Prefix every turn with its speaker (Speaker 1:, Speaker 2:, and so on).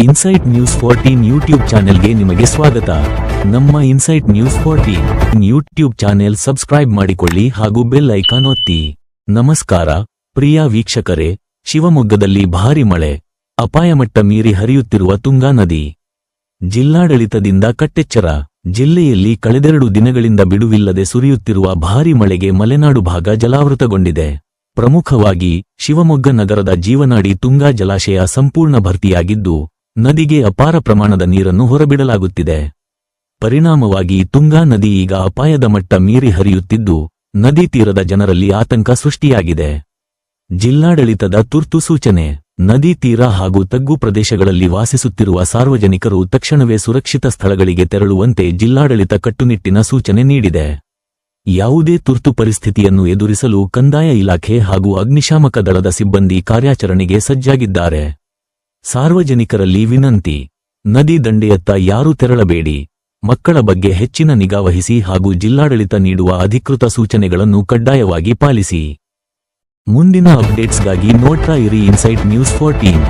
Speaker 1: Insight news 14 YouTube ಚಾನೆಲ್ಗೆ ನಿಮಗೆ ಸ್ವಾಗತ. ನಮ್ಮ insight news 14 YouTube channel subscribe ಮಾಡಿಕೊಳ್ಳಿ ಹಾಗೂ ಬೆಲ್ ಐಕಾನ್ ಒತ್ತಿ. ನಮಸ್ಕಾರ ಪ್ರಿಯ ವೀಕ್ಷಕರೇ, ಶಿವಮೊಗ್ಗದಲ್ಲಿ ಭಾರಿ ಮಳೆ, ಅಪಾಯ ಮಟ್ಟ ಮೀರಿ ಹರಿಯುತ್ತಿರುವ ತುಂಗಾ ನದಿ. ಜಿಲ್ಲಾಡಳಿತದಿಂದ ಕಟ್ಟೆಚ್ಚರ. ಜಿಲ್ಲೆಯಲ್ಲಿ ಕಳೆದೆರಡು ದಿನಗಳಿಂದ ಬಿಡುವಿಲ್ಲದೆ ಸುರಿಯುತ್ತಿರುವ ಭಾರಿ ಮಳೆಗೆ ಮಲೆನಾಡು ಭಾಗ ಜಲಾವೃತಗೊಂಡಿದೆ. ಪ್ರಮುಖವಾಗಿ ಶಿವಮೊಗ್ಗ ನಗರದ ಜೀವನಾಡಿ ತುಂಗಾ ಜಲಾಶಯ ಸಂಪೂರ್ಣ ಭರ್ತಿಯಾಗಿದ್ದು, ನದಿಗೆ ಅಪಾರ ಪ್ರಮಾಣದ ನೀರನ್ನು ಹೊರಬಿಡಲಾಗುತ್ತಿದೆ. ಪರಿಣಾಮವಾಗಿ ತುಂಗಾ ನದಿ ಈಗ ಅಪಾಯದ ಮಟ್ಟ ಮೀರಿ ಹರಿಯುತ್ತಿದ್ದು, ನದಿ ತೀರದ ಜನರಲ್ಲಿ ಆತಂಕ ಸೃಷ್ಟಿಯಾಗಿದೆ. ಜಿಲ್ಲಾಡಳಿತದ ತುರ್ತು ಸೂಚನೆ. ನದಿ ತೀರ ಹಾಗೂ ತಗ್ಗು ಪ್ರದೇಶಗಳಲ್ಲಿ ವಾಸಿಸುತ್ತಿರುವ ಸಾರ್ವಜನಿಕರು ತಕ್ಷಣವೇ ಸುರಕ್ಷಿತ ಸ್ಥಳಗಳಿಗೆ ತೆರಳುವಂತೆ ಜಿಲ್ಲಾಡಳಿತ ಕಟ್ಟುನಿಟ್ಟಿನ ಸೂಚನೆ ನೀಡಿದೆ. ಯಾವುದೇ ತುರ್ತು ಪರಿಸ್ಥಿತಿಯನ್ನು ಎದುರಿಸಲು ಕಂದಾಯ ಇಲಾಖೆ ಹಾಗೂ ಅಗ್ನಿಶಾಮಕ ದಳದ ಸಿಬ್ಬಂದಿ ಕಾರ್ಯಾಚರಣೆಗೆ ಸಜ್ಜಾಗಿದ್ದಾರೆ. ಸಾರ್ವಜನಿಕರಲ್ಲಿ ವಿನಂತಿ: ನದಿ ದಂಡೆಯತ್ತ ಯಾರೂ ತೆರಳಬೇಡಿ. ಮಕ್ಕಳ ಬಗ್ಗೆ ಹೆಚ್ಚಿನ ನಿಗಾವಹಿಸಿ ಹಾಗೂ ಜಿಲ್ಲಾಡಳಿತ ನೀಡುವ ಅಧಿಕೃತ ಸೂಚನೆಗಳನ್ನು ಕಡ್ಡಾಯವಾಗಿ ಪಾಲಿಸಿ. ಮುಂದಿನ ಅಪ್ಡೇಟ್ಸ್ಗಾಗಿ ನೋಡ್ತಾ ಇರಿ ಇನ್ಸೈಟ್ ನ್ಯೂಸ್ 14.